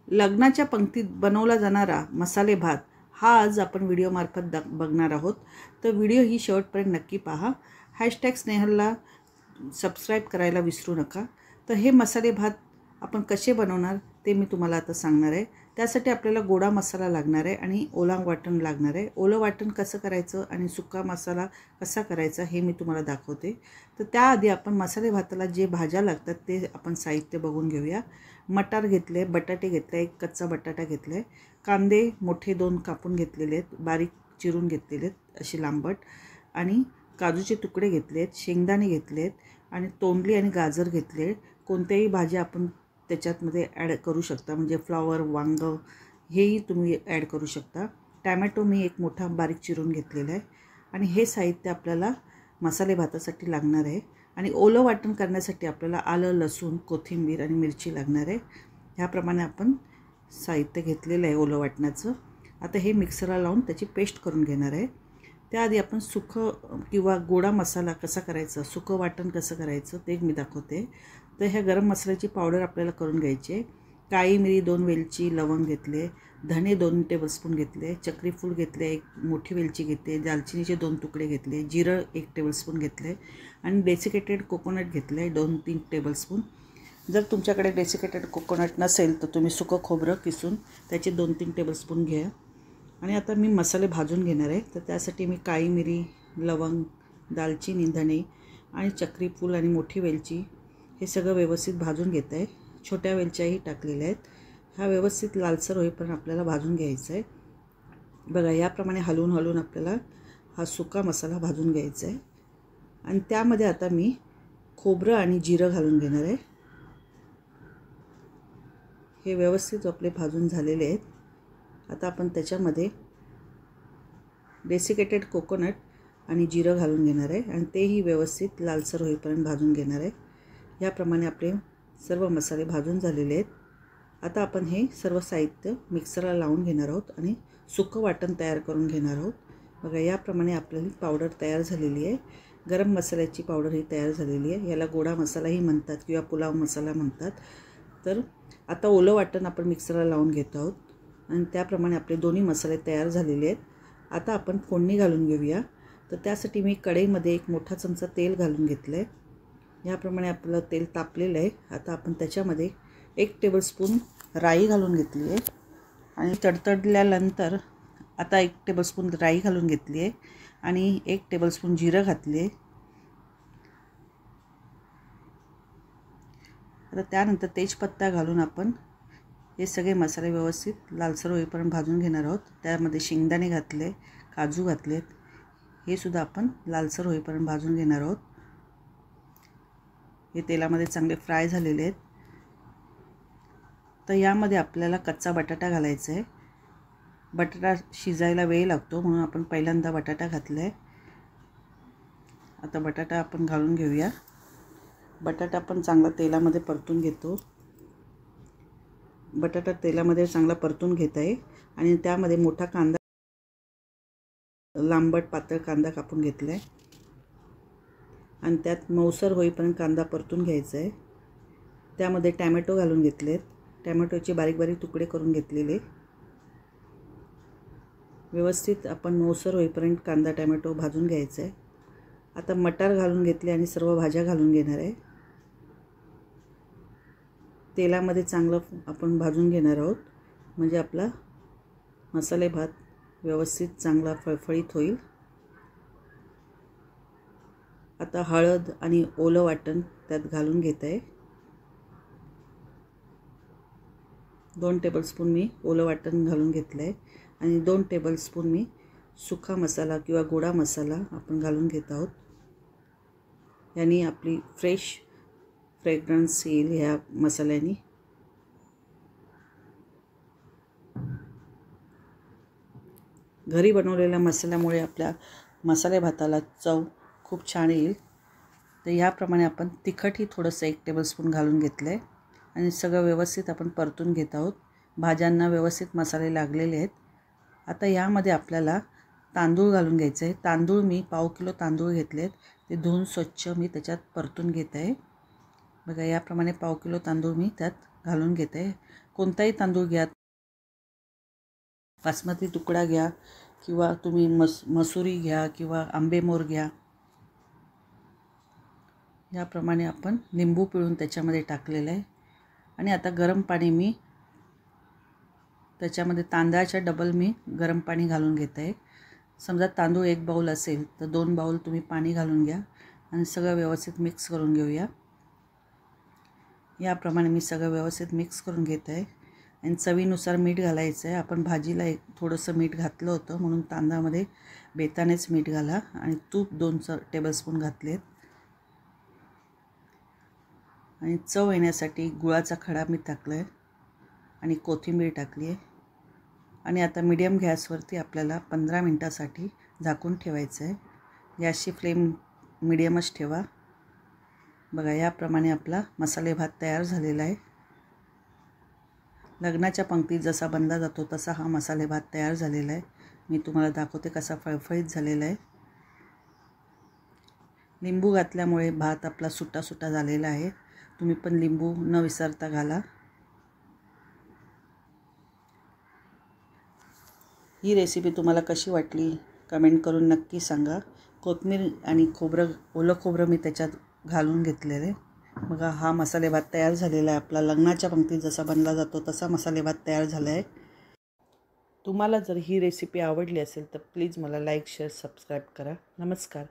लग्नाच्या पंक्तीत बनवला जाणारा मसाले भात हा आज आपण व्हिडिओमार्फत बघणार आहोत। तर व्हिडिओ ही शेवटपर्यंत नक्की पहा। #स्नेहलला सबस्क्राईब करायला विसरू नका। तर हे मसाले भात आपण कसे बनवणार ते मी तुम्हाला आता सांगणार आहे। त्यासाठी आपल्याला गोडा मसाला लागणार आहे आणि ओला वाटण लागणार आहे। ओलं वाटण कसं करायचं आणि सुका मसाला कसा करायचा हे मी तुम्हाला दाखवते। तर त्याआधी आपण मसाले भाताला जे भाज्या लागतात ते आपण साहित्य बघून घेऊया। मटार घेतले, बटाटे घेतले, एक कच्चा बटाटा घेतलाय, कांदे मोठे 2 कापून घेतलेले आहेत, बारीक चिरून घेतलेले आहेत असे लांबट, आणि काजूचे तुकडे घेतलेत, शेंगदाणे घेतलेत आणि तोंडली आणि गाजर घेतले। कोणत्याही भाज्या आपण त्याच्यामध्ये ॲड करू शकता, म्हणजे फ्लॉवर, वांग हेही तुम्ही ॲड करू शकता। टोमॅटो मी एक मोठा बारीक चिरून घेतलेला आहे आणि हे साहित्य आपल्याला मसाले भातासाठी लागणार आहे। आणि ओलं वाटण करण्यासाठी आपल्याला आलं, लसूण, कोथिंबीर आणि मिरची लागणार आहे। ह्याप्रमाणे आपण साहित्य घेतलेलं आहे ओलं वाटणाचं। आता हे मिक्सरला लावून त्याची पेस्ट करून घेणार आहे। त्याआधी आपण सुकं किंवा गोडा मसाला कसा करायचा, सुकं वाटण कसं करायचं ते मी दाखवते। तर ह्या गरम मसाल्याची पावडर आपल्याला करून घ्यायची आहे। काळी मिरी, 2 वेलची, लवंग घेतले, धणे 2 टेबलस्पून घेतले, चक्री फूल घेतले, 1 मोठी वेलची घेतली, दालचिनीचे 2 तुकडे घेतले, जिरं 1 टेबलस्पून घेतले आणि डेसिकेटेड कोकोनट घेतले 2-3 टेबलस्पून। जर तुमच्याकडे डेसिकेटेड कोकोनट नसेल तर तुम्ही सुकं खोबरं किसून त्याचे 2-3 टेबलस्पून घ्या। आणि आता मी मसाले भाजून घेणार आहे। तर त्यासाठी मी काळी मिरी, लवंग, दालचिनी, धणे आणि चक्री फूल आणि मोठी वेलची हे सगळं व्यवस्थित भाजून घेत आहे। छोट्या वेलच्याही टाकलेल्या आहेत। हा व्यवस्थित लालसर होईपर्यंत आपल्याला भाजून घ्यायचा आहे। बघा, याप्रमाणे हलवून हलवून आपल्याला हा सुका मसाला भाजून घ्यायचा आहे। आणि त्यामध्ये आता मी खोबरं आणि जिरं घालून घेणार आहे। हे व्यवस्थित आपले भाजून झालेले आहेत। आता आपण त्याच्यामध्ये डेसिकेटेड कोकोनट आणि जिरं घालून घेणार आहे आणि तेही व्यवस्थित लालसर होईपर्यंत भाजून घेणार आहे। याप्रमाणे आपले सर्व मसाले भाजून झालेले आहेत। आता आपण हे सर्व साहित्य मिक्सरला लावून घेणार आहोत आणि सुकं वाटण तयार करून घेणार आहोत। बघा, याप्रमाणे आपली पावडर तयार झालेली आहे। गरम मसाल्याची पावडर ही तयार झालेली आहे। याला गोडा मसालाही म्हणतात किंवा पुलाव मसाला म्हणतात। तर आता ओलं वाटण आपण मिक्सरला लावून घेत आहोत आणि त्याप्रमाणे आपले दोन्ही मसाले तयार झालेले आहेत। आता आपण फोडणी घालून घेऊया। तर त्यासाठी मी कढईमध्ये 1 मोठा चमचा तेल घालून घेतलं आहे। याप्रमाणे आपलं तेल तापलेलं आहे। आता आपण त्याच्यामध्ये 1 टेबलस्पून राई घालून घेतली आहे आणि तडतडल्यानंतर आता 1 टेबलस्पून राई घालून घेतली आहे आणि 1 टेबलस्पून जिरं घातले। आता त्यानंतर तेजपत्ता घालून आपण हे सगळे मसाले व्यवस्थित लालसर होईपर्यंत भाजून घेणार आहोत। त्यामध्ये शेंगदाणे घातले, काजू घातलेत, हे सुद्धा आपण लालसर होईपर्यंत भाजून घेणार आहोत। हे तेलामध्ये चांगले फ्राय झालेले आहेत। तर यामध्ये आपल्याला कच्चा बटाटा घालायचा आहे। बटाटा शिजायला वेळ लागतो म्हणून आपण पहिल्यांदा बटाटा घातला आहे। आता बटाटा आपण घालून घेऊया। बटाटा आपण चांगला तेलामध्ये परतून घेतो। बटाटा तेलामध्ये चांगला परतून घेत आहे आणि त्यामध्ये मोठा कांदा, लांबट पातळ कांदा कापून घेतला आहे आणि त्यात मऊसर होईपर्यंत कांदा परतून घ्यायचा आहे। त्यामध्ये टोमॅटो घालून घेतलेत, टोमॅटोचे बारीक बारीक तुकडे करून घेतलेले। व्यवस्थित आपण मऊसर होईपर्यंत कांदा टोमॅटो भाजून घ्यायचा आहे। आता मटार घालून घेतले आणि सर्व भाज्या घालून घेणार आहे। तेलामध्ये चांगलं आपण भाजून घेणार आहोत, म्हणजे आपला मसाले भात व्यवस्थित चांगला फळफळीत होईल। आता हळद आणि ओलं वाटण त्यात घालून घेत आहे। 2 टेबलस्पून मी ओलं वाटण घालून घेतलं आहे आणि 2 टेबलस्पून मी सुका मसाला किंवा गोडा मसाला आपण घालून घेत आहोत। यानी आपली फ्रेश फ्रेग्रन्स येईल ह्या मसाल्यानी। घरी बनवलेल्या मसाल्यामुळे आपल्या मसाले भाताला चव खूप छान येईल। तर याप्रमाणे आपण तिखटही थोडंसं 1 टेबलस्पून घालून घेतलं आहे आणि सगळं व्यवस्थित आपण परतून घेत आहोत। भाज्यांना व्यवस्थित मसाले लागलेले आहेत। आता यामध्ये आपल्याला तांदूळ घालून घ्यायचे आहे। तांदूळ मी पाव किलो तांदूळ घेतलेत, ते धुवून स्वच्छ मी त्याच्यात परतून घेत आहे। बघा, याप्रमाणे पाव किलो तांदूळ मी त्यात घालून घेते. कोणताही तांदूळ घ्या, बासमती तुकडा घ्या किंवा तुम्ही मसुरी घ्या किंवा आंबेमोर घ्या. याप्रमाणे आपण लिंबू पिळून त्याच्यामध्ये टाकलेलं आहे. आणि आता गरम पाणी मी त्याच्यामध्ये तांदळाच्या डबल मी गरम पाणी घालून घेत आहे. समजा तांदूळ 1 बाउल असेल तर 2 बाउल तुम्ही पाणी घालून घ्या आणि सगळं व्यवस्थित मिक्स करून घेऊया. याप्रमाणे मी सगळं व्यवस्थित मिक्स करून घेत आहे. आणि चवीनुसार मीठ घालायचं आहे. आपण भाजीला थोडंसं मीठ घातलं होतं म्हणून तांदळामध्ये बेतानेच मीठ घाला. आणि तूप 2 टेबलस्पून घातलेत. आणि चव येण्यासाठी गुळाचा खडा मी टाकला आहे आणि कोथिंबीर टाकली आहे. आणि आता मीडियम गॅसवरती आपल्याला 15 मिनटासाठी झाकून ठेवायचं आहे. गॅसची फ्लेम मीडियमच ठेवा. बघा, याप्रमाणे आपला मसाले भात तयार झालेला आहे. लग्नाच्या पंक्तीत जसा बनला जातो तसा हा मसाले भात तयार झालेला आहे. मी तुम्हाला दाखवते कसा फळफळीत झालेला आहे. लिंबू घातल्यामुळे भात आपला सुट्टा सुट्टा झालेला आहे. तुम्ही पण लिंबू न विसरता घाला. ही रेसिपी तुम्हाला कशी वाटली कमेंट करून नक्की सांगा. कोथिंबीर आणि ओलं खोबरं मी त्याच्यात घालून घेतलेलं आहे. बघा, हा मसाले भात तयार झालेला आहे. आपला लग्नाच्या पंक्तीत जसा बनला जातो तसा मसाले भात तयार झाला आहे. तुम्हाला जर ही रेसिपी आवडली असेल तर प्लीज मला लाईक, शेअर, सबस्क्राईब करा. नमस्कार.